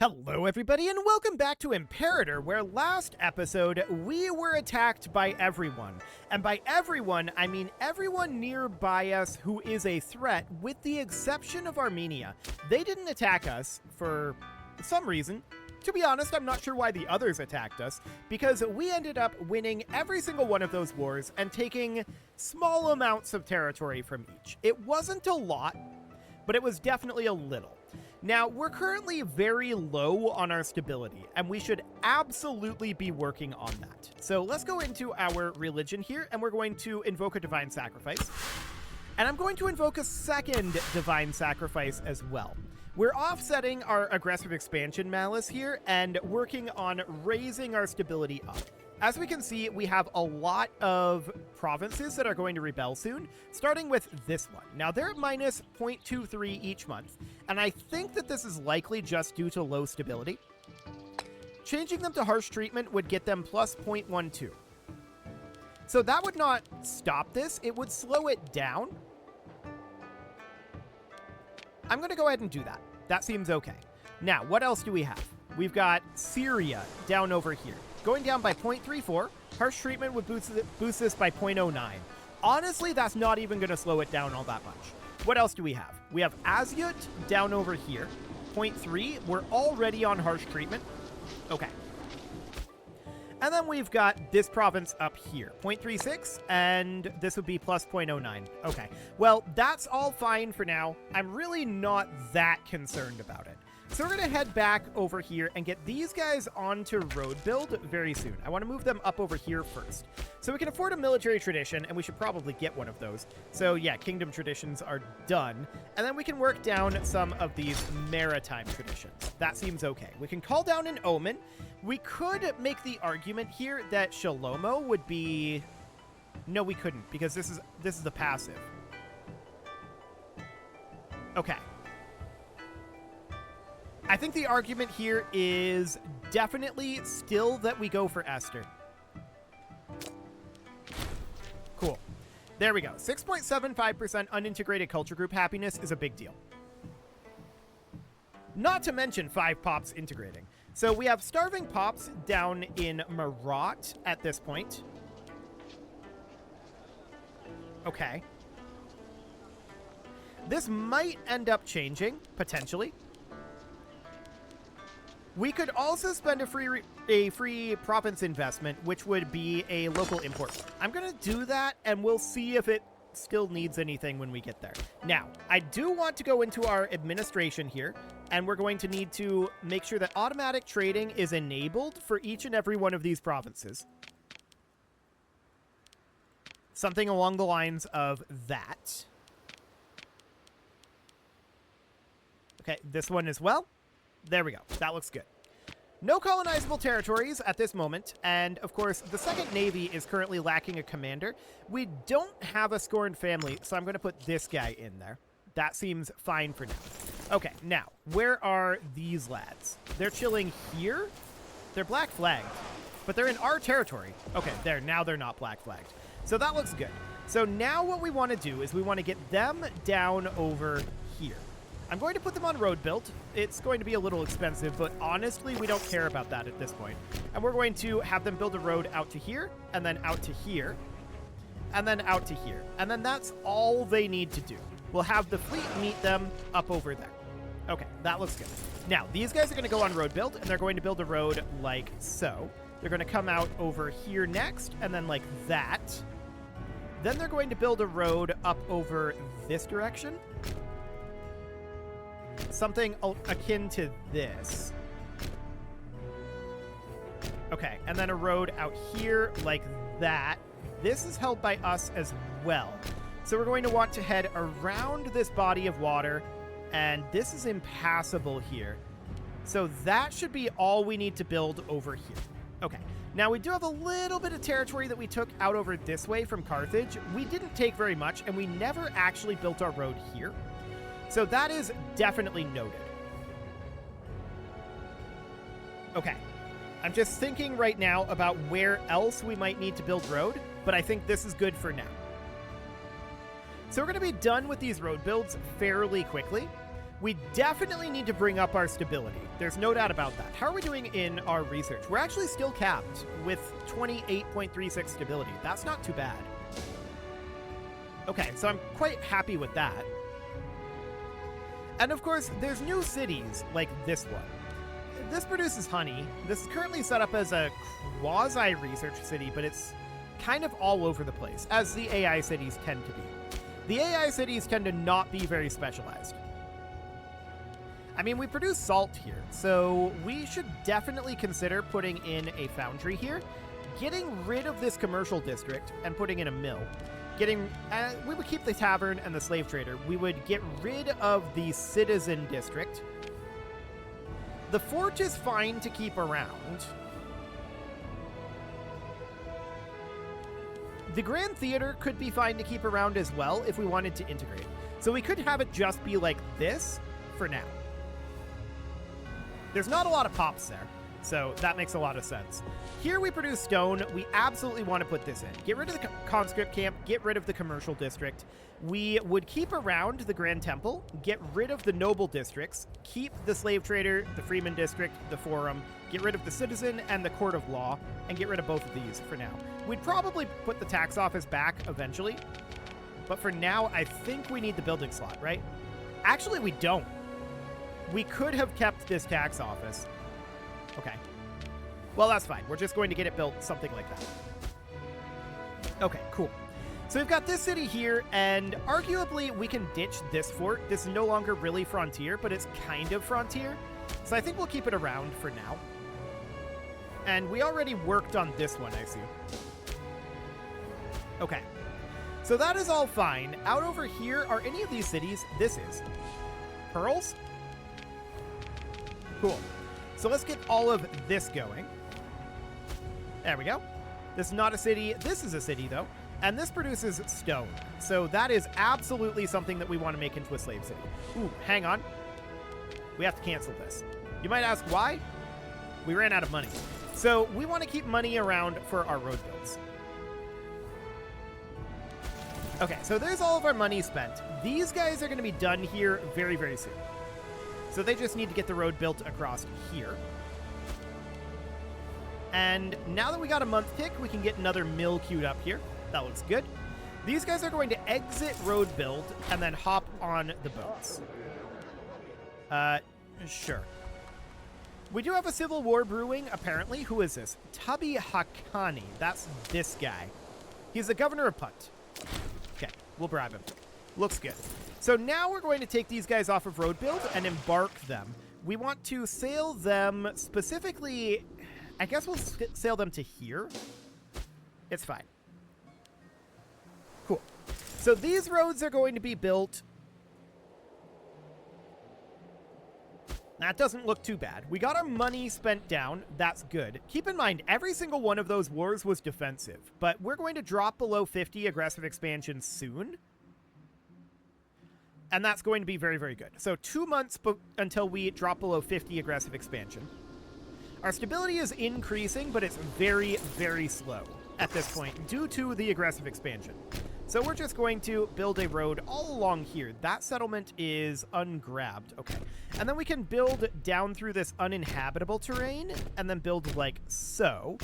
Hello everybody and welcome back to Imperator, where last episode we were attacked by everyone. And by everyone, I mean everyone nearby us who is a threat, with the exception of Armenia. They didn't attack us for some reason. To be honest, I'm not sure why the others attacked us, because we ended up winning every single one of those wars and taking small amounts of territory from each. It wasn't a lot, but it was definitely a little. Now, we're currently very low on our stability, and we should absolutely be working on that. So let's go into our religion here, and we're going to invoke a divine sacrifice. And I'm going to invoke a second divine sacrifice as well. We're offsetting our aggressive expansion malice here and working on raising our stability up. As we can see, we have a lot of provinces that are going to rebel soon, starting with this one. Now, they're at minus 0.23 each month, and I think that this is likely just due to low stability. Changing them to harsh treatment would get them plus 0.12. So that would not stop this, it would slow it down. I'm going to go ahead and do that. That seems okay. Now, what else do we have? We've got Syria down over here, going down by 0.34. Harsh treatment would boost this by 0.09. Honestly, that's not even going to slow it down all that much. What else do we have? We have Asyut down over here, 0.3. We're already on harsh treatment. Okay. And then we've got this province up here, 0.36, and this would be plus 0.09. Okay, well, that's all fine for now. I'm really not that concerned about it. So we're going to head back over here and get these guys onto road build very soon. I want to move them up over here first. So we can afford a military tradition, and we should probably get one of those. So yeah, kingdom traditions are done. And then we can work down some of these maritime traditions. That seems okay. We can call down an omen. We could make the argument here that Shalomo would be... No, we couldn't, because this is the passive. Okay. I think the argument here is definitely still that we go for Esther. Cool. There we go. 6.75% unintegrated culture group happiness is a big deal. Not to mention 5 pops integrating. So we have starving pops down in Marat at this point. Okay. This might end up changing, potentially. We could also spend a free province investment, which would be a local import. I'm going to do that, and we'll see if it still needs anything when we get there. Now, I do want to go into our administration here, and we're going to need to make sure that automatic trading is enabled for each and every one of these provinces. Something along the lines of that. Okay, this one as well. There we go. That looks good. No colonizable territories at this moment, and of course, the Second Navy is currently lacking a commander. We don't have a scorned family, so I'm going to put this guy in there. That seems fine for now. Okay, now, where are these lads? They're chilling here? They're black flagged, but they're in our territory. Okay, now they're not black flagged. So that looks good. So now what we want to do is we want to get them down over here. I'm going to put them on road build. It's going to be a little expensive, but honestly, we don't care about that at this point. And we're going to have them build a road out to here, and then out to here, and then out to here. And then that's all they need to do. We'll have the fleet meet them up over there. Okay, that looks good. Now, these guys are going to go on road build, and they're going to build a road like so. They're going to come out over here next, and then like that. Then they're going to build a road up over this direction. Something akin to this. Okay, and then a road out here like that. This is held by us as well. So we're going to want to head around this body of water, and this is impassable here. So that should be all we need to build over here. Okay, now we do have a little bit of territory that we took out over this way from Carthage. We didn't take very much, and we never actually built our road here. So that is definitely noted. Okay. I'm just thinking right now about where else we might need to build road, but I think this is good for now. So we're going to be done with these road builds fairly quickly. We definitely need to bring up our stability. There's no doubt about that. How are we doing in our research? We're actually still capped with 28.36 stability. That's not too bad. Okay, so I'm quite happy with that. And of course, there's new cities like this one. This produces honey. This is currently set up as a quasi-research city, but it's kind of all over the place, as the AI cities tend to be. The AI cities tend to not be very specialized. I mean, we produce salt here, so we should definitely consider putting in a foundry here, getting rid of this commercial district and putting in a mill. We would keep the tavern and the slave trader. We would get rid of the citizen district. The fort is fine to keep around. The Grand Theater could be fine to keep around as well if we wanted to integrate. So we could have it just be like this for now. There's not a lot of pops there, so that makes a lot of sense. Here we produce stone. We absolutely want to put this in. Get rid of the conscript camp, get rid of the commercial district. We would keep around the Grand Temple, get rid of the noble districts, keep the slave trader, the freeman district, the forum, get rid of the citizen and the court of law, and get rid of both of these for now. We'd probably put the tax office back eventually, but for now, I think we need the building slot, right? Actually, we don't. We could have kept this tax office. Okay. Well, that's fine. We're just going to get it built, something like that. Okay, cool. So we've got this city here, and arguably we can ditch this fort. This is no longer really frontier, but it's kind of frontier. So I think we'll keep it around for now. And we already worked on this one, I see. Okay. So that is all fine. Out over here, are any of these cities? This is. Pearls? Cool. So let's get all of this going. There we go. This is not a city. This is a city, though. And this produces stone. So that is absolutely something that we want to make into a slave city. Ooh, hang on. We have to cancel this. You might ask why? We ran out of money. So we want to keep money around for our road builds. Okay, so there's all of our money spent. These guys are going to be done here very, very soon. So they just need to get the road built across here. And now that we got a month tick, we can get another mill queued up here. That looks good. These guys are going to exit road build and then hop on the boats. Sure. We do have a civil war brewing, apparently. Who is this? Tubby Hakani. That's this guy. He's the governor of Punt. Okay, we'll bribe him. Looks good. So now we're going to take these guys off of road build and embark them. We want to sail them specifically, I guess we'll sail them to here. It's fine. Cool. So these roads are going to be built. That doesn't look too bad. We got our money spent down. That's good. Keep in mind, every single one of those wars was defensive, but we're going to drop below 50 aggressive expansion soon. And that's going to be very, very good. So 2 months until we drop below 50 aggressive expansion. Our stability is increasing, but it's very, very slow at this point due to the aggressive expansion. So we're just going to build a road all along here. That settlement is ungrabbed. Okay. And then we can build down through this uninhabitable terrain and then build like so,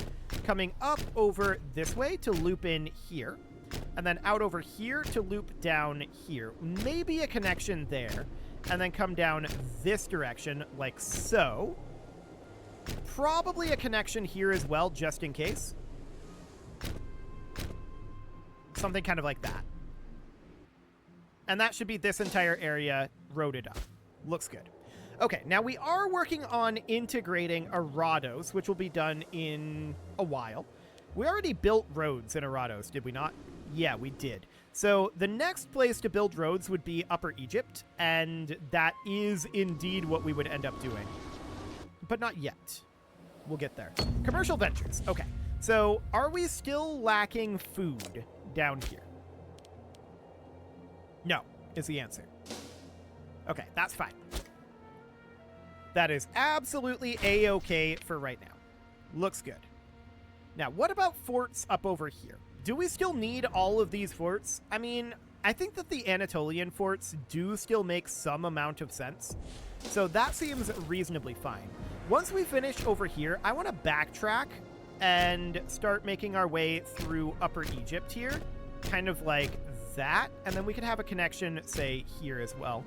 coming up over this way to loop in here. And then out over here to loop down here. Maybe a connection there. And then come down this direction like so. Probably a connection here as well, just in case. Something kind of like that. And that should be this entire area roaded up. Looks good. Okay, now we are working on integrating Arados, which will be done in a while. We already built roads in Arados, did we not? Yeah, we did. So the next place to build roads would be Upper Egypt, and that is indeed what we would end up doing. But not yet. We'll get there. Commercial ventures. Okay, so are we still lacking food down here? No, is the answer. Okay, that's fine. That is absolutely A-okay for right now. Looks good. Now, what about forts up over here? Do we still need all of these forts? I mean, I think that the Anatolian forts do still make some amount of sense. So that seems reasonably fine. Once we finish over here, I want to backtrack and start making our way through Upper Egypt here, kind of like that. And then we can have a connection, say, here as well.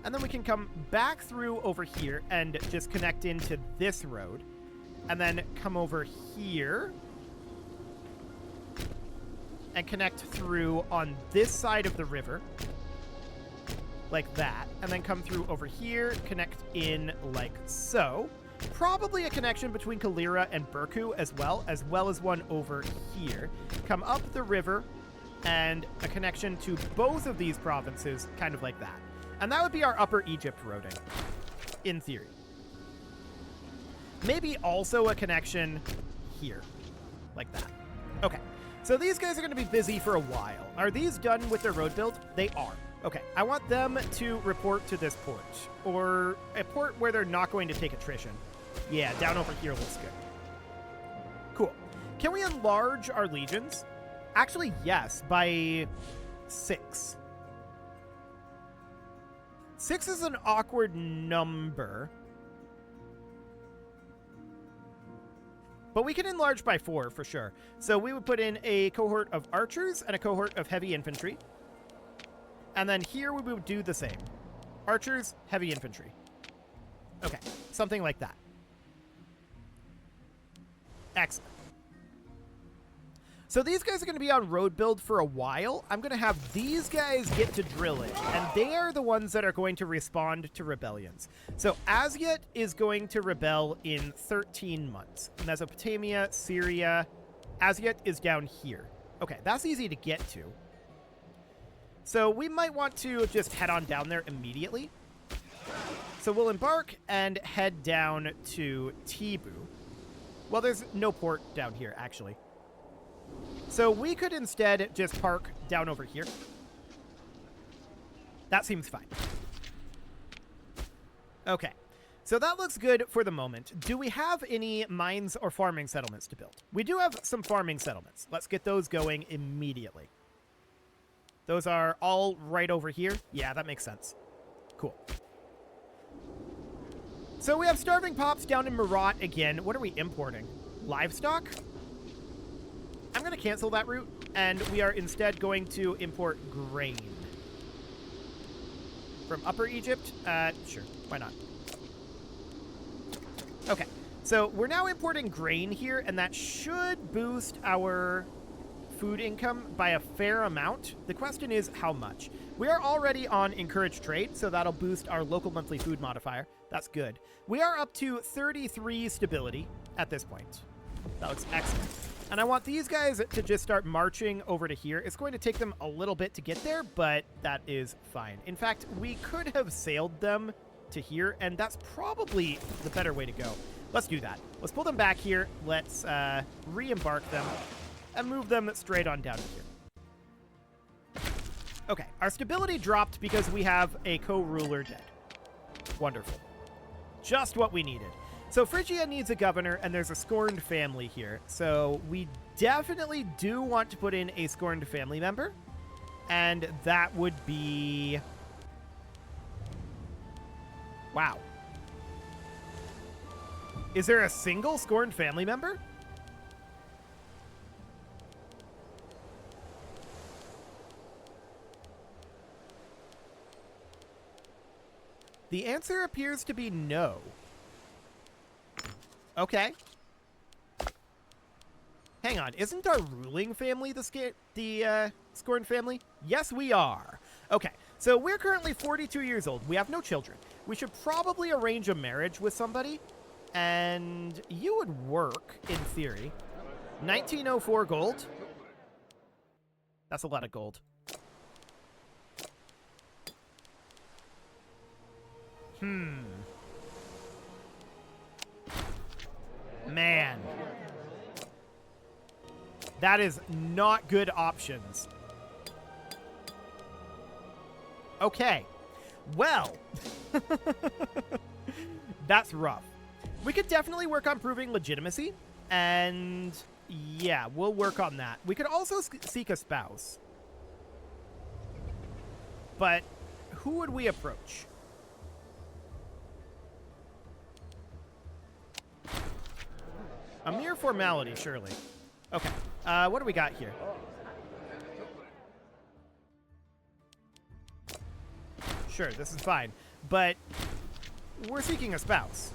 And then we can come back through over here and just connect into this road. And then come over here and connect through on this side of the river, like that. And then come through over here, connect in like so. Probably a connection between Kalira and Berku as well as one over here. Come up the river and a connection to both of these provinces, kind of like that. And that would be our Upper Egypt roading, in theory. Maybe also a connection here, like that. Okay, so these guys are going to be busy for a while. Are these done with their road build? They are. Okay, I want them to report to this port, or a port where they're not going to take attrition. Yeah, down over here looks good. Cool. Can we enlarge our legions? Actually, yes, by 6. 6 is an awkward number. But we can enlarge by 4 for sure. So we would put in a cohort of archers and a cohort of heavy infantry. And then here we would do the same. Archers, heavy infantry. Okay, something like that. Excellent. So these guys are going to be on road build for a while. I'm going to have these guys get to drill it, and they are the ones that are going to respond to rebellions. So Asyut is going to rebel in 13 months. Mesopotamia, Syria, Asyut is down here. Okay, that's easy to get to. So we might want to just head on down there immediately. So we'll embark and head down to Tibu. Well, there's no port down here, actually. So we could instead just park down over here. That seems fine. Okay, so that looks good for the moment. Do we have any mines or farming settlements to build? We do have some farming settlements. Let's get those going immediately. Those are all right over here. Yeah, that makes sense. Cool. So we have starving pops down in Marat again. What are we importing? Livestock? I'm going to cancel that route, and we are instead going to import grain. From Upper Egypt? Sure, why not? Okay, so we're now importing grain here, and that should boost our food income by a fair amount. The question is how much? We are already on Encourage Trade, so that'll boost our local monthly food modifier. That's good. We are up to 33 stability at this point. That looks excellent. And I want these guys to just start marching over to here. It's going to take them a little bit to get there, but that is fine. In fact, we could have sailed them to here, and that's probably the better way to go. Let's do that. Let's pull them back here. Let's re-embark them and move them straight on down to here. Okay, our stability dropped because we have a co-ruler dead. Wonderful. Just what we needed. So Phrygia needs a governor, and there's a scorned family here. So we definitely do want to put in a scorned family member. And that would be... Wow. Is there a single scorned family member? The answer appears to be no. Okay. Hang on, isn't our ruling family the scorned family? Yes, we are. Okay, so we're currently 42 years old. We have no children. We should probably arrange a marriage with somebody, and you would work, in theory. 1904 gold. That's a lot of gold. Man. That is not good options. Okay. Well. That's rough. We could definitely work on proving legitimacy. And yeah, we'll work on that. We could also seek a spouse. but who would we approach? A mere formality, surely. Okay, what do we got here? Sure, this is fine, but we're seeking a spouse.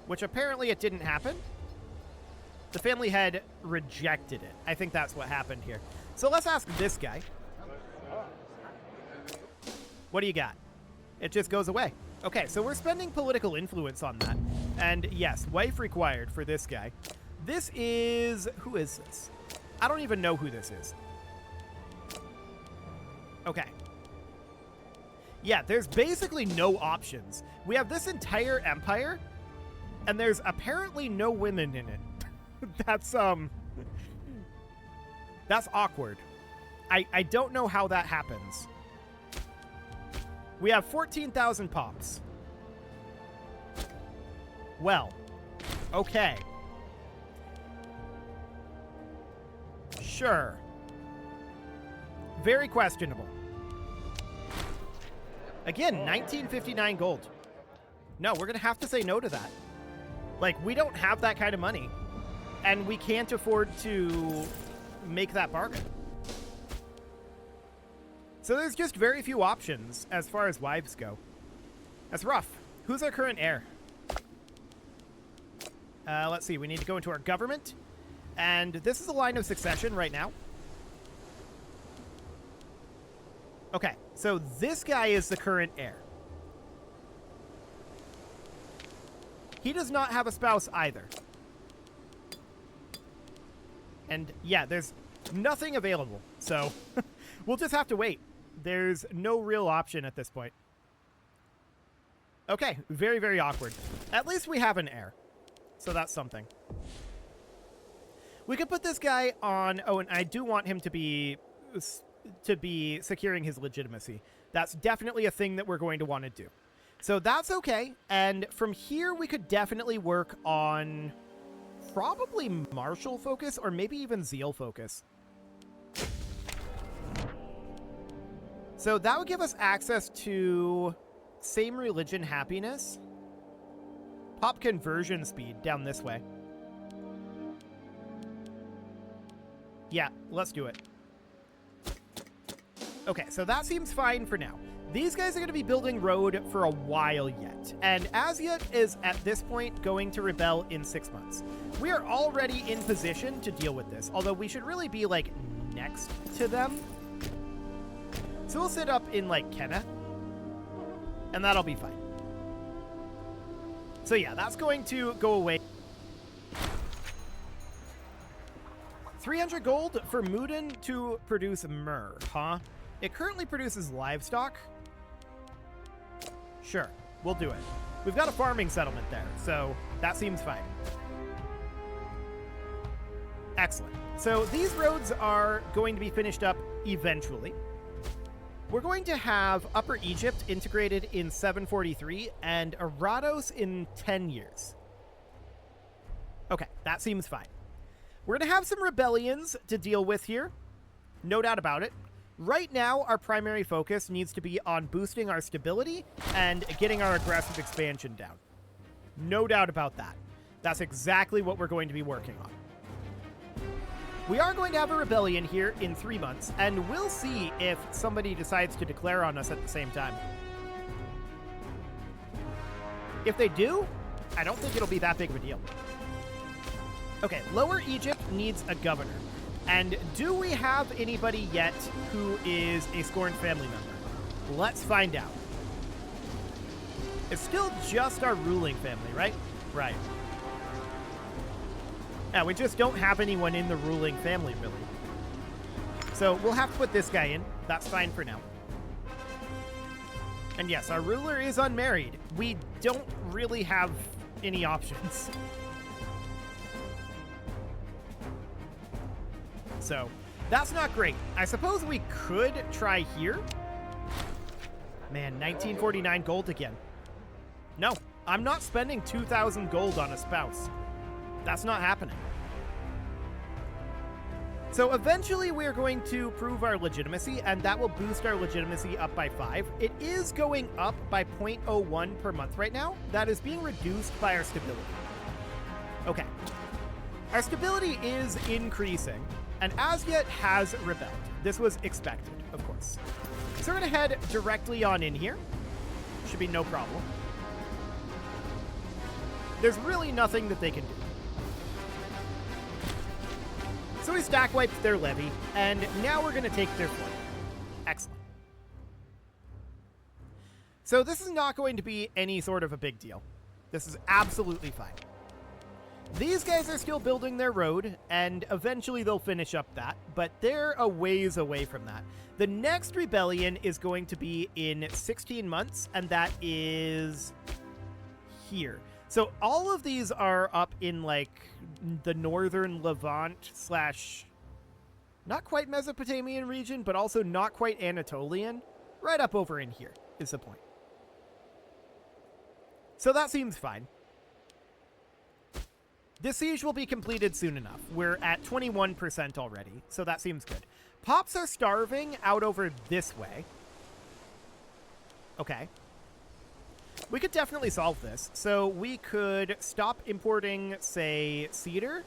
Which apparently it didn't happen. The family had rejected it. I think that's what happened here. So let's ask this guy. What do you got? It just goes away. Okay, so we're spending political influence on that. And yes, wife required for this guy. This is... Who is this? I don't even know who this is. Okay. Yeah, there's basically no options. We have this entire empire, and there's apparently no women in it. That's awkward. I don't know how that happens. We have 14,000 pops. Well, okay. Sure. Very questionable. Again, 1959 gold. No, we're going to have to say no to that. Like, we don't have that kind of money. And we can't afford to make that bargain. So there's just very few options as far as wives go. That's rough. Who's our current heir? Let's see. We need to go into our government. And this is a line of succession right now. Okay, so this guy is the current heir. He does not have a spouse either. And yeah, there's nothing available. So we'll just have to wait. There's no real option at this point. Okay, very, very awkward. At least we have an heir. So that's something. We could put this guy on... Oh, and I do want him to be securing his legitimacy. That's definitely a thing that we're going to want to do. So that's okay. And from here, we could definitely work on probably martial focus or maybe even zeal focus. So that would give us access to same religion happiness. Pop conversion speed down this way. Yeah, let's do it. Okay, so that seems fine for now. These guys are going to be building road for a while yet, and Asyut is at this point going to rebel in 6 months. We are already in position to deal with this, although we should really be, like, next to them. So we'll sit up in, like, Kenna, and that'll be fine. So yeah, that's going to go away. 300 gold for Mudan to produce myrrh, huh? It currently produces livestock. Sure, we'll do it. We've got a farming settlement there, so that seems fine. Excellent. So these roads are going to be finished up eventually. We're going to have Upper Egypt integrated in 743 and Arados in 10 years. Okay, that seems fine. We're going to have some rebellions to deal with here. No doubt about it. Right now, our primary focus needs to be on boosting our stability and getting our aggressive expansion down. No doubt about that. That's exactly what we're going to be working on. We are going to have a rebellion here in 3 months, and we'll see if somebody decides to declare on us at the same time. If they do, I don't think it'll be that big of a deal. Okay, Lower Egypt needs a governor. And do we have anybody yet who is a Scorned family member? Let's find out. It's still just our ruling family, right? Right. Yeah, we just don't have anyone in the ruling family, really. So we'll have to put this guy in. That's fine for now. And yes, our ruler is unmarried. We don't really have any options. So that's not great. I suppose we could try here. Man, 1949 gold again. No, I'm not spending 2,000 gold on a spouse. That's not happening. So eventually we are going to prove our legitimacy, and that will boost our legitimacy up by 5. It is going up by 0.01 per month right now. That is being reduced by our stability. Okay. Our stability is increasing, and as yet has rebelled. This was expected, of course. So we're going to head directly on in here. Should be no problem. There's really nothing that they can do. So we stack wiped their levy, and now we're going to take their fort. Excellent. So this is not going to be any sort of a big deal. This is absolutely fine. These guys are still building their road, and eventually they'll finish up that, but they're a ways away from that. The next rebellion is going to be in 16 months, and that is here. So all of these are up in, like, the northern Levant / not quite Mesopotamian region, but also not quite Anatolian. Right up over in here is the point. So that seems fine. This siege will be completed soon enough. We're at 21% already, so that seems good. Pops are starving out over this way. Okay. We could definitely solve this. So we could stop importing, say, cedar.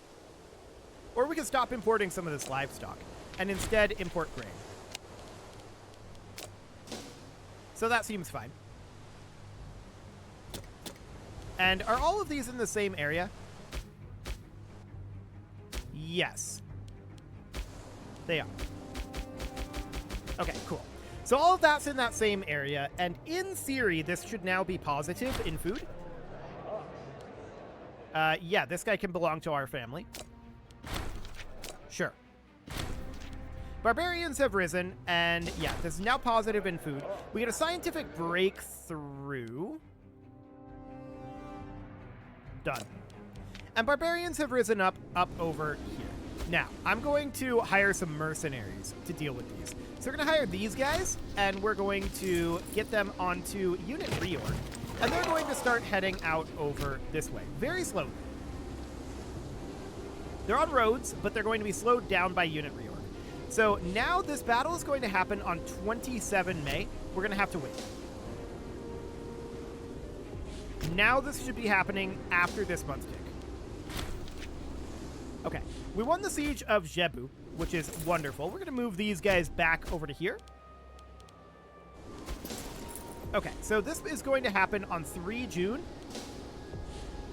Or we could stop importing some of this livestock and instead import grain. So that seems fine. And are all of these in the same area? Yes. They are. Okay, cool. So all of that's in that same area, and in theory, this should now be positive in food. Yeah, this guy can belong to our family. Sure. Barbarians have risen, and yeah, this is now positive in food. We get a scientific breakthrough. Done. And barbarians have risen up over here. Now, I'm going to hire some mercenaries to deal with these. So we're going to hire these guys, and we're going to get them onto unit reorg. And they're going to start heading out over this way. Very slowly. They're on roads, but they're going to be slowed down by unit reorg. So now this battle is going to happen on 27 May. We're going to have to wait. Now this should be happening after this month's tick. Okay, we won the siege of Jebu, which is wonderful. We're going to move these guys back over to here. Okay, so this is going to happen on 3 June.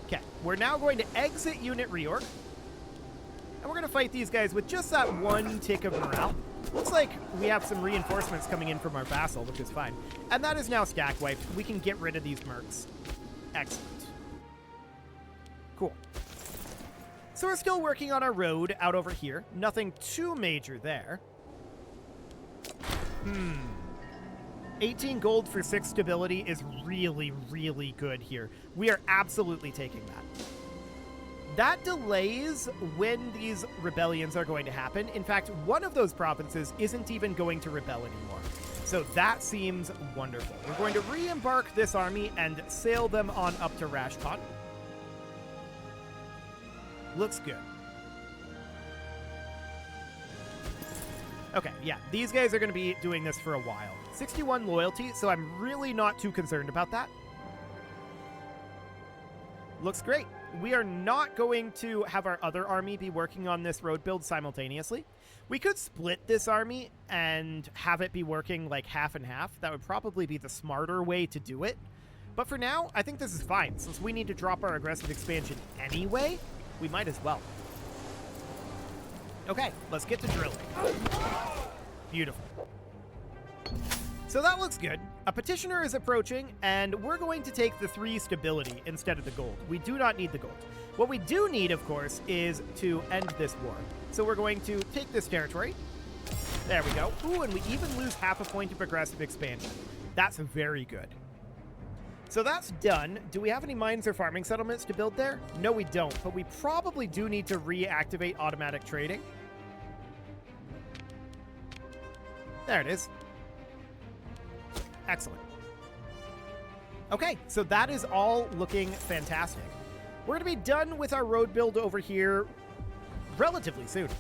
Okay, we're now going to exit unit reorg. And we're going to fight these guys with just that one tick of morale. Looks like we have some reinforcements coming in from our vassal, which is fine. And that is now stack wiped. We can get rid of these mercs. Excellent. Cool. So we're still working on our road out over here. Nothing too major there. 18 gold for 6 stability is really, really good here. We are absolutely taking that. That delays when these rebellions are going to happen. In fact, one of those provinces isn't even going to rebel anymore. So that seems wonderful. We're going to re-embark this army and sail them on up to Rashkon. Looks good. Okay, yeah, these guys are going to be doing this for a while. 61 loyalty, so I'm really not too concerned about that. Looks great. We are not going to have our other army be working on this road build simultaneously. We could split this army and have it be working like half and half. That would probably be the smarter way to do it. But for now, I think this is fine. Since we need to drop our aggressive expansion anyway, we might as well. Okay, let's get to drilling. Beautiful. So that looks good. A petitioner is approaching, and we're going to take the 3 stability instead of the gold. We do not need the gold. What we do need, of course, is to end this war. So we're going to take this territory. There we go. Ooh, and we even lose half a point of aggressive expansion. That's very good. So that's done. Do we have any mines or farming settlements to build there? No, we don't, but we probably do need to reactivate automatic trading. There it is. Excellent. Okay, so that is all looking fantastic. We're going to be done with our road build over here relatively soon.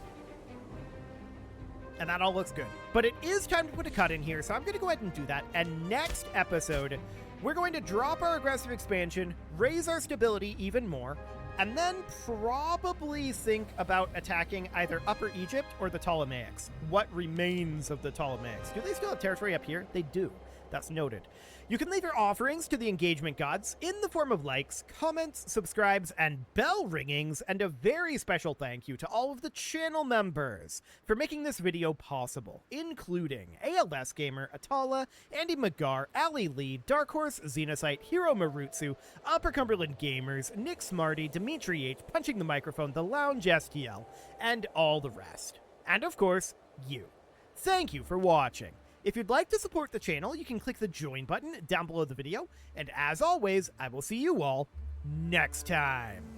And that all looks good. But it is time to put a cut in here, so I'm going to go ahead and do that. And next episode, we're going to drop our aggressive expansion, raise our stability even more, and then probably think about attacking either Upper Egypt or the Ptolemaics. What remains of the Ptolemaics? Do they still have territory up here? They do. That's noted. You can leave your offerings to the engagement gods in the form of likes, comments, subscribes, and bell ringings, and a very special thank you to all of the channel members for making this video possible, including ALS Gamer, Atala, Andy McGar, Ali Lee, Dark Horse, Xenocyte, Hiro Marutsu, Upper Cumberland Gamers, Nick Smarty, Dimitri H, Punching the Microphone, The Lounge STL, and all the rest. And of course, you. Thank you for watching. If you'd like to support the channel, you can click the join button down below the video, and as always, I will see you all next time.